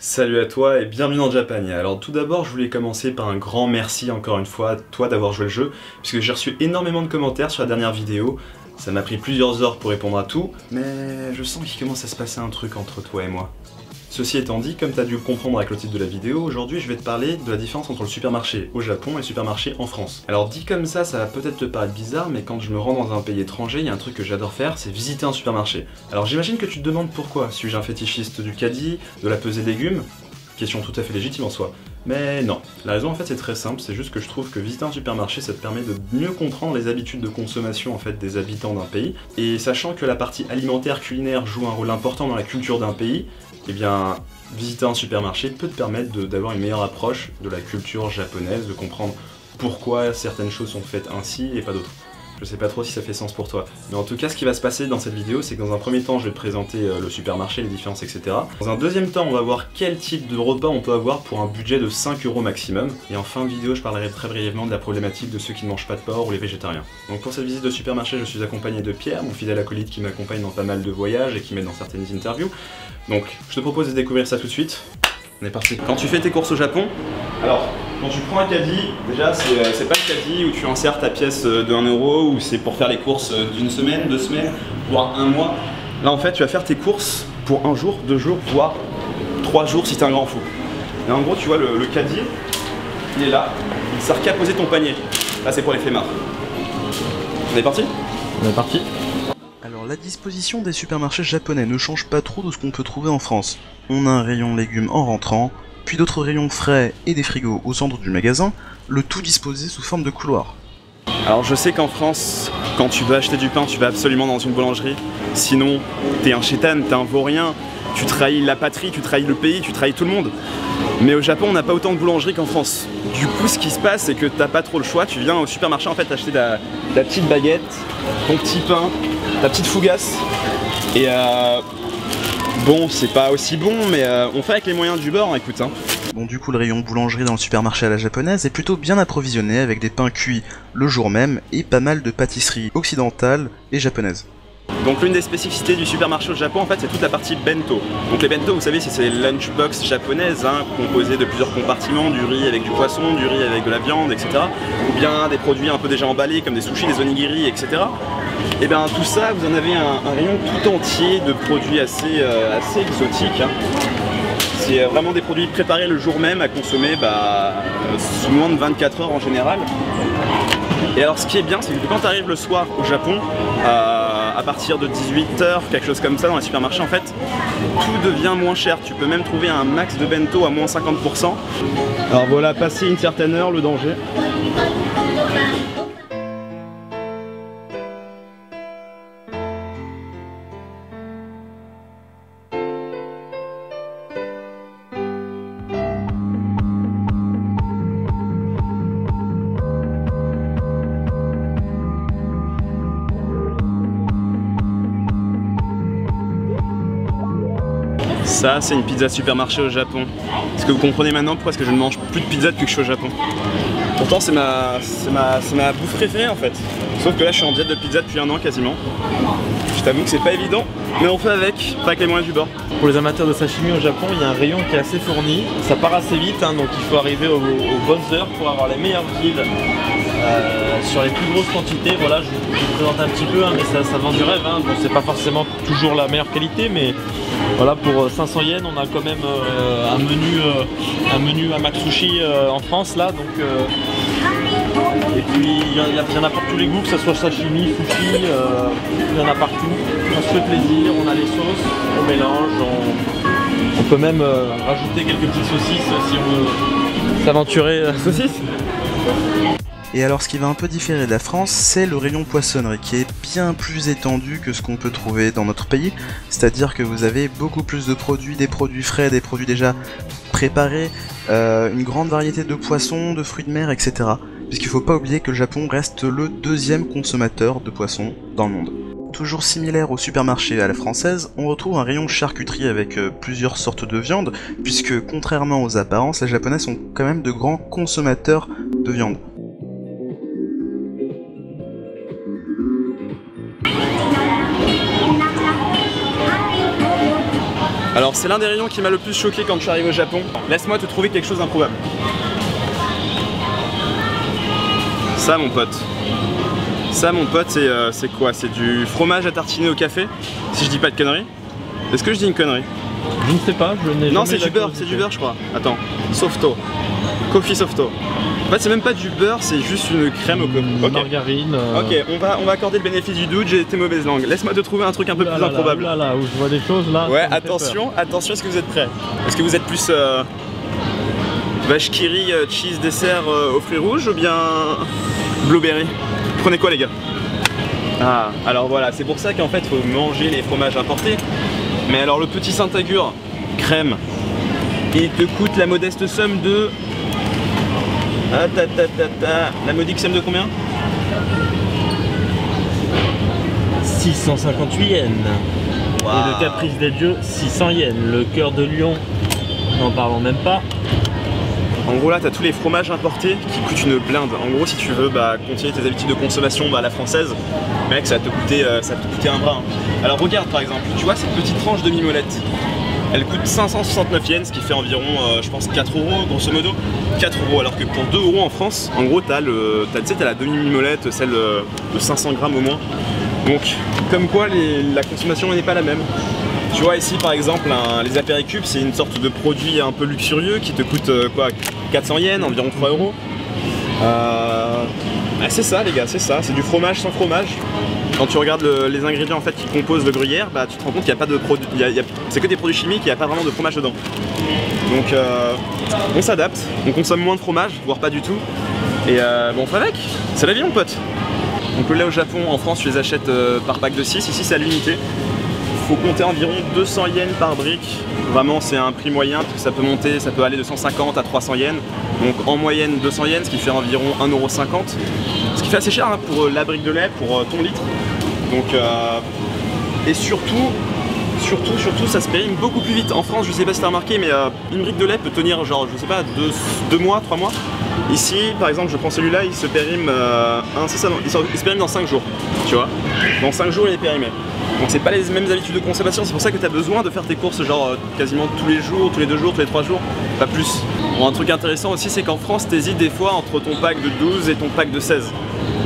Salut à toi et bienvenue dans Japania. Alors tout d'abord je voulais commencer par un grand merci encore une fois à toi d'avoir joué le jeu, puisque j'ai reçu énormément de commentaires sur la dernière vidéo. Ça m'a pris plusieurs heures pour répondre à tout, mais je sens qu'il commence à se passer un truc entre toi et moi. Ceci étant dit, comme tu as dû le comprendre avec le titre de la vidéo, aujourd'hui je vais te parler de la différence entre le supermarché au Japon et le supermarché en France. Alors dit comme ça va peut-être te paraître bizarre, mais quand je me rends dans un pays étranger, il y a un truc que j'adore faire, c'est visiter un supermarché. Alors j'imagine que tu te demandes pourquoi, suis-je un fétichiste du caddie, de la pesée de légumes? Question tout à fait légitime en soi. Mais non, la raison en fait c'est très simple, c'est juste que je trouve que visiter un supermarché ça te permet de mieux comprendre les habitudes de consommation en fait des habitants d'un pays, et sachant que la partie alimentaire culinaire joue un rôle important dans la culture d'un pays, eh bien visiter un supermarché peut te permettre d'avoir une meilleure approche de la culture japonaise, de comprendre pourquoi certaines choses sont faites ainsi et pas d'autres. Je sais pas trop si ça fait sens pour toi. Mais en tout cas, ce qui va se passer dans cette vidéo, c'est que dans un premier temps, je vais te présenter le supermarché, les différences, etc. Dans un deuxième temps, on va voir quel type de repas on peut avoir pour un budget de 5 € maximum. Et en fin de vidéo, je parlerai très brièvement de la problématique de ceux qui ne mangent pas de porc ou les végétariens. Donc pour cette visite de supermarché, je suis accompagné de Pierre, mon fidèle acolyte qui m'accompagne dans pas mal de voyages et qui m'aide dans certaines interviews. Donc je te propose de découvrir ça tout de suite. On est parti. Quand tu fais tes courses au Japon, alors quand tu prends un caddie, déjà c'est pas le caddie où tu insères ta pièce de 1 € ou c'est pour faire les courses d'une semaine, 2 semaines, voire un mois. Là en fait tu vas faire tes courses pour 1 jour, 2 jours, voire 3 jours si t'es un grand fou. Et en gros tu vois le caddie, il est là, il sert qu'à poser ton panier. Là c'est pour les flemmards. On est parti? On est parti. Alors la disposition des supermarchés japonais ne change pas trop de ce qu'on peut trouver en France. On a un rayon légumes en rentrant, puis d'autres rayons frais et des frigos au centre du magasin, le tout disposé sous forme de couloir. Alors je sais qu'en France, quand tu veux acheter du pain, tu vas absolument dans une boulangerie. Sinon, t'es un chétan, t'es un vaurien, tu trahis la patrie, tu trahis le pays, tu trahis tout le monde. Mais au Japon, on n'a pas autant de boulangeries qu'en France. Du coup, ce qui se passe, c'est que t'as pas trop le choix. Tu viens au supermarché en fait acheter ta petite baguette, ton petit pain, ta petite fougasse. Et bon, c'est pas aussi bon, mais on fait avec les moyens du bord, écoute. Hein. Bon, du coup, le rayon boulangerie dans le supermarché à la japonaise est plutôt bien approvisionné avec des pains cuits le jour même et pas mal de pâtisseries occidentales et japonaises. Donc l'une des spécificités du supermarché au Japon en fait c'est toute la partie bento. Donc les bento vous savez c'est ces lunchbox japonaises hein, composées de plusieurs compartiments, du riz avec du poisson, du riz avec de la viande, etc. Ou bien des produits un peu déjà emballés comme des sushis, des onigiri, etc. Et bien tout ça vous en avez un rayon tout entier de produits assez exotiques. Hein. C'est vraiment des produits préparés le jour même à consommer sous moins de 24 heures en général. Et alors ce qui est bien c'est que quand tu arrives le soir au Japon, à partir de 18 h, quelque chose comme ça dans les supermarchés en fait, tout devient moins cher. Tu peux même trouver un max de bento à moins 50%. Alors voilà, passé une certaine heure, le danger. Ça, c'est une pizza supermarché au Japon. Est-ce que vous comprenez maintenant pourquoi est-ce que je ne mange plus de pizza depuis que je suis au Japon? Pourtant, c'est ma bouffe préférée en fait. Sauf que là, je suis en diète de pizza depuis 1 an quasiment. Je t'avoue que c'est pas évident, mais on fait avec, pas avec les moyens du bord. Pour les amateurs de sashimi au Japon, il y a un rayon qui est assez fourni. Ça part assez vite, hein, donc il faut arriver aux bonnes heures pour avoir les meilleurs deals sur les plus grosses quantités. Voilà, je vous présente un petit peu, hein, mais ça vend du rêve. Hein. Bon, c'est pas forcément toujours la meilleure qualité, mais voilà, pour 500 yens, on a quand même un menu à Matsushi en France là, donc. Et puis il y en a pour tous les goûts, que ce soit sashimi, sushi, il y en a partout. On se fait plaisir, on a les sauces, on mélange, on peut même rajouter quelques petites saucisses si on veut s'aventurer. Saucisses? Et alors ce qui va un peu différer de la France, c'est le rayon poissonnerie qui est bien plus étendu que ce qu'on peut trouver dans notre pays. C'est-à-dire que vous avez beaucoup plus de produits, des produits frais, des produits déjà préparés, une grande variété de poissons, de fruits de mer, etc. Puisqu'il faut pas oublier que le Japon reste le 2e consommateur de poissons dans le monde. Toujours similaire au supermarché à la française, on retrouve un rayon charcuterie avec plusieurs sortes de viande, puisque contrairement aux apparences, les Japonais sont quand même de grands consommateurs de viande. Alors c'est l'un des rayons qui m'a le plus choqué quand je suis arrivé au Japon. Laisse-moi te trouver quelque chose d'improbable. Ça mon pote. Ça mon pote c'est quoi? C'est du fromage à tartiner au café, si je dis pas de conneries. Est-ce que je dis une connerie? Je ne sais pas, je n'ai jamais. Non c'est du beurre je crois. Attends, Softo. Coffee Softo. En fait c'est même pas du beurre, c'est juste une crème au coco. Okay. Margarine. Ok, on va accorder le bénéfice du doute, j'ai été mauvaise langue. Laisse-moi te trouver un truc un peu plus improbable. Là, où je vois des choses là. Ouais, attention, est-ce que vous êtes prêts? Est-ce que vous êtes plus vache qui rit, cheese dessert aux fruits rouges ou bien blueberry? Prenez quoi les gars? Ah, alors voilà, c'est pour ça qu'en fait faut manger les fromages importés. Mais alors le petit Saint-Agur crème, il te coûte la modeste somme de... La modique somme de combien? 658 yens. Wow. Et le caprice des dieux, 600 yens. Le cœur de lion, n'en parlons même pas. En gros là t'as tous les fromages importés qui coûtent une blinde. En gros si tu veux continuer tes habitudes de consommation à la française, mec ça va te coûter un bras. Alors regarde par exemple, tu vois cette petite tranche de mimolette, elle coûte 569 yens, ce qui fait environ je pense 4 € grosso modo. 4 €, alors que pour 2 € en France, en gros t'as la demi-mimolette, celle de 500 grammes au moins. Donc comme quoi la consommation n'est pas la même. Tu vois ici par exemple les apéricubes, c'est une sorte de produit un peu luxurieux qui te coûte quoi, 400 yens, environ 3 €. C'est ça les gars, c'est ça, c'est du fromage sans fromage. Quand tu regardes les ingrédients en fait qui composent le gruyère, tu te rends compte qu'il n'y a pas de produits, c'est que des produits chimiques, il n'y a pas vraiment de fromage dedans. Donc on s'adapte, on consomme moins de fromage, voire pas du tout. Et on fait avec, c'est la vie mon pote. Donc le lait au Japon, en France tu les achètes par pack de 6, ici c'est à l'unité. Faut compter environ 200 yens par brique. Vraiment c'est un prix moyen parce que ça peut monter, ça peut aller de 150 à 300 yens. Donc en moyenne 200 yens, ce qui fait environ 1,50 €. Ce qui fait assez cher hein, pour la brique de lait, pour ton litre. Donc et surtout ça se périme beaucoup plus vite. En France, je sais pas si t'as remarqué, mais une brique de lait peut tenir genre je sais pas 2 mois, 3 mois. Ici par exemple je prends celui-là, il se périme il se périme dans 5 jours. Tu vois, dans 5 jours il est périmé. Donc c'est pas les mêmes habitudes de consommation, c'est pour ça que tu as besoin de faire tes courses genre quasiment tous les jours, tous les 2 jours, tous les 3 jours, pas plus. Bon, un truc intéressant aussi c'est qu'en France t'hésites des fois entre ton pack de 12 et ton pack de 16.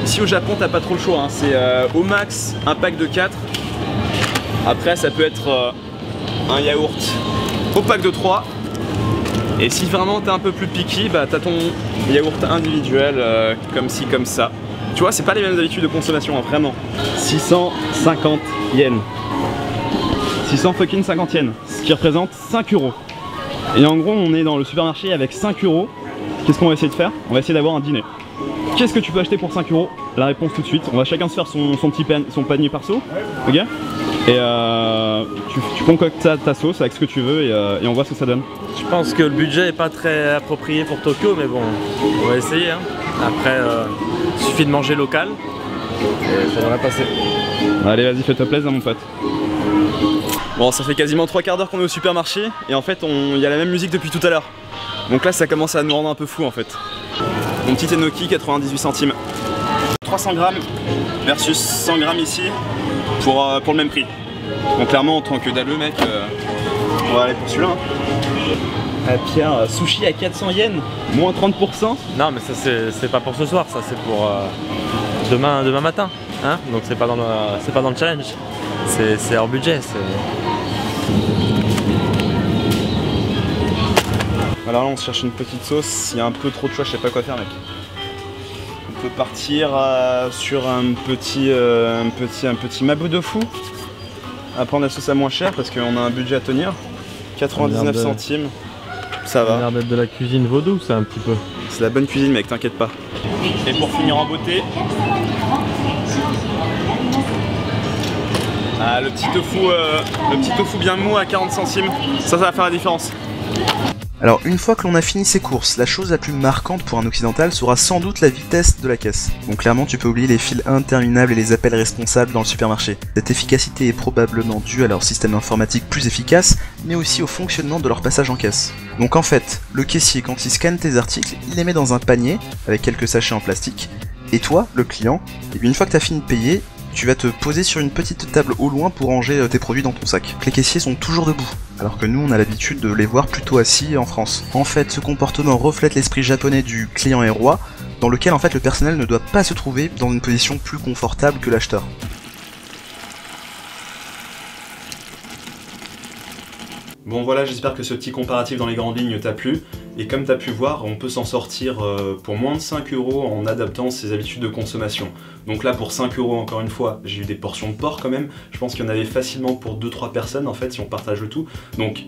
Ici au Japon t'as pas trop le choix, hein. C'est au max un pack de 4. Après ça peut être un yaourt au pack de 3. Et si vraiment t'es un peu plus picky, t'as ton yaourt individuel comme ci comme ça. Tu vois, c'est pas les mêmes habitudes de consommation, hein, vraiment. 650 yens. 650 yens, ce qui représente 5 €. Et en gros, on est dans le supermarché avec 5 €. Qu'est-ce qu'on va essayer de faire? On va essayer d'avoir un dîner. Qu'est-ce que tu peux acheter pour 5 €? La réponse tout de suite. On va chacun se faire son panier perso. Ok? Et tu concoctes ta sauce avec ce que tu veux et on voit ce que ça donne. Je pense que le budget est pas très approprié pour Tokyo, mais bon, on va essayer. Hein. Après, il suffit de manger local et ça devrait passer. Allez, vas-y, fais-toi plaisir, mon pote. Bon, ça fait quasiment 3 quarts d'heure qu'on est au supermarché et en fait, il y a la même musique depuis tout à l'heure. Donc là, ça commence à nous rendre un peu fou en fait. Mon petit enoki, 98 centimes. 300 grammes versus 100 grammes ici pour le même prix. Donc clairement, en tant que dalleux, mec, on va aller pour celui-là. Ah Pierre, sushi à 400 yens, moins 30%. Non mais ça c'est pas pour ce soir, ça c'est pour demain matin. Hein, donc c'est pas dans le challenge. C'est hors budget. Alors là on se cherche une petite sauce, s'il y a un peu trop de choix je sais pas quoi faire mec. On peut partir sur un petit mabudofu. À prendre la sauce à moins cher parce qu'on a un budget à tenir. 99 centimes. Ça va. Ça a l'air d'être de la cuisine vaudou, ça un petit peu. C'est la bonne cuisine mec, t'inquiète pas. Et pour finir en beauté, le petit tofu bien mou à 40 centimes. Ça va faire la différence. Alors une fois que l'on a fini ses courses, la chose la plus marquante pour un occidental sera sans doute la vitesse de la caisse. Donc clairement tu peux oublier les files interminables et les appels responsables dans le supermarché. Cette efficacité est probablement due à leur système informatique plus efficace, mais aussi au fonctionnement de leur passage en caisse. Donc en fait, le caissier quand il scanne tes articles, il les met dans un panier, avec quelques sachets en plastique, et toi, le client, et bien une fois que tu as fini de payer, tu vas te poser sur une petite table au loin pour ranger tes produits dans ton sac. Les caissiers sont toujours debout, alors que nous on a l'habitude de les voir plutôt assis en France. En fait, ce comportement reflète l'esprit japonais du client est roi, dans lequel en fait le personnel ne doit pas se trouver dans une position plus confortable que l'acheteur. Bon voilà, j'espère que ce petit comparatif dans les grandes lignes t'a plu, et comme t'as pu voir, on peut s'en sortir pour moins de 5 € en adaptant ses habitudes de consommation. Donc là pour 5 € encore une fois, j'ai eu des portions de porc quand même, je pense qu'il y en avait facilement pour 2-3 personnes en fait si on partage le tout, donc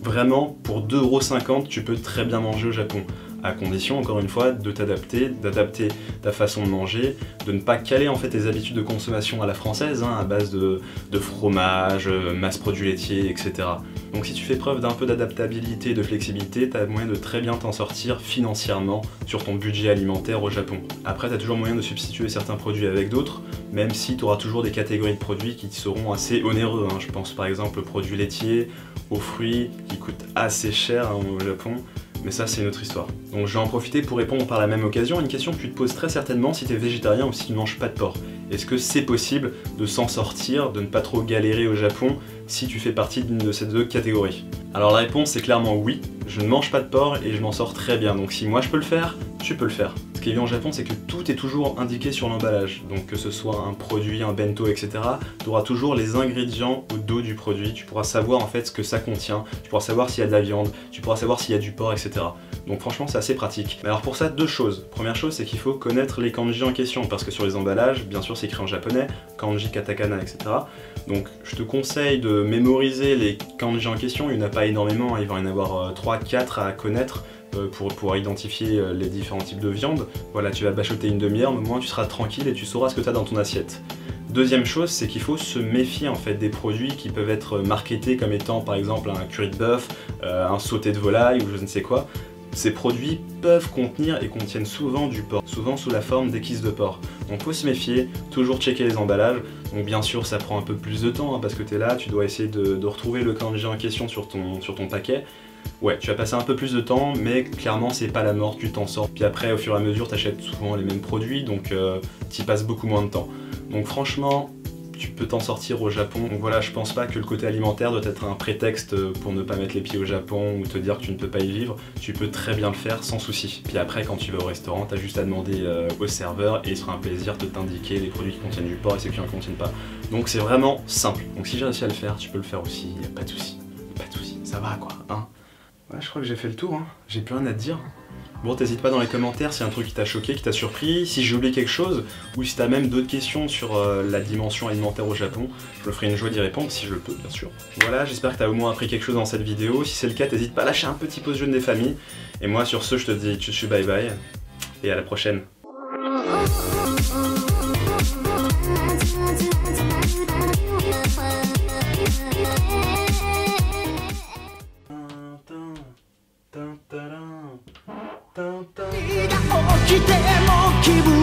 vraiment pour 2,50 € tu peux très bien manger au Japon. À condition, encore une fois, de t'adapter, d'adapter ta façon de manger, de ne pas caler en fait tes habitudes de consommation à la française, hein, à base de fromage, masse-produits laitiers, etc. Donc si tu fais preuve d'un peu d'adaptabilité et de flexibilité, tu as moyen de très bien t'en sortir financièrement sur ton budget alimentaire au Japon. Après, tu as toujours moyen de substituer certains produits avec d'autres, même si tu auras toujours des catégories de produits qui seront assez onéreux, hein. Je pense par exemple aux produits laitiers, aux fruits, qui coûtent assez cher hein, au Japon. Mais ça c'est une autre histoire. Donc je vais en profiter pour répondre par la même occasion à une question que tu te poses très certainement si tu es végétarien ou si tu ne manges pas de porc. Est-ce que c'est possible de s'en sortir, de ne pas trop galérer au Japon si tu fais partie d'une de ces deux catégories? Alors la réponse est clairement oui, je ne mange pas de porc et je m'en sors très bien, donc si moi je peux le faire, tu peux le faire. Ce qui est bien au Japon, c'est que tout est toujours indiqué sur l'emballage, donc que ce soit un produit, un bento, etc., tu auras toujours les ingrédients au dos du produit, tu pourras savoir en fait ce que ça contient, tu pourras savoir s'il y a de la viande, tu pourras savoir s'il y a du porc, etc. Donc franchement c'est assez pratique. Mais alors pour ça, deux choses. Première chose, c'est qu'il faut connaître les kanji en question, parce que sur les emballages, bien sûr c'est écrit en japonais, kanji, katakana, etc. Donc je te conseille de mémoriser les kanji en question, il n'y en a pas énormément, il va y en avoir 3-4 à connaître, pour pouvoir identifier les différents types de viande. Voilà, tu vas bachoter une demi-heure, mais au moins tu seras tranquille et tu sauras ce que tu as dans ton assiette. Deuxième chose, c'est qu'il faut se méfier en fait des produits qui peuvent être marketés comme étant par exemple un curry de bœuf, un sauté de volaille ou je ne sais quoi. Ces produits peuvent contenir et contiennent souvent du porc, souvent sous la forme d'équisses de porc. Donc faut se méfier, toujours checker les emballages. Donc bien sûr ça prend un peu plus de temps hein, parce que tu es là, tu dois essayer de retrouver le kanji en question sur ton paquet. Ouais, tu vas passer un peu plus de temps, mais clairement c'est pas la mort, tu t'en sors. Puis après, au fur et à mesure, tu achètes souvent les mêmes produits, donc tu y passes beaucoup moins de temps. Donc franchement, tu peux t'en sortir au Japon. Donc voilà, je pense pas que le côté alimentaire doit être un prétexte pour ne pas mettre les pieds au Japon ou te dire que tu ne peux pas y vivre. Tu peux très bien le faire sans souci. Puis après, quand tu vas au restaurant, t'as juste à demander au serveur et il sera un plaisir de t'indiquer les produits qui contiennent du porc et ceux qui n'en contiennent pas. Donc c'est vraiment simple. Donc si j'ai réussi à le faire, tu peux le faire aussi, y a pas de souci. Pas de souci, ça va quoi, hein. Ouais, je crois que j'ai fait le tour, hein. J'ai plus rien à te dire. Bon, t'hésites pas dans les commentaires s'il y a un truc qui t'a choqué, qui t'a surpris, si j'ai oublié quelque chose, ou si t'as même d'autres questions sur la dimension alimentaire au Japon, je me ferai une joie d'y répondre si je le peux, bien sûr. Voilà, j'espère que t'as au moins appris quelque chose dans cette vidéo. Si c'est le cas, t'hésites pas à lâcher un petit pouce jaune des familles. Et moi, sur ce, je te dis tchou bye bye, et à la prochaine.「起きても気分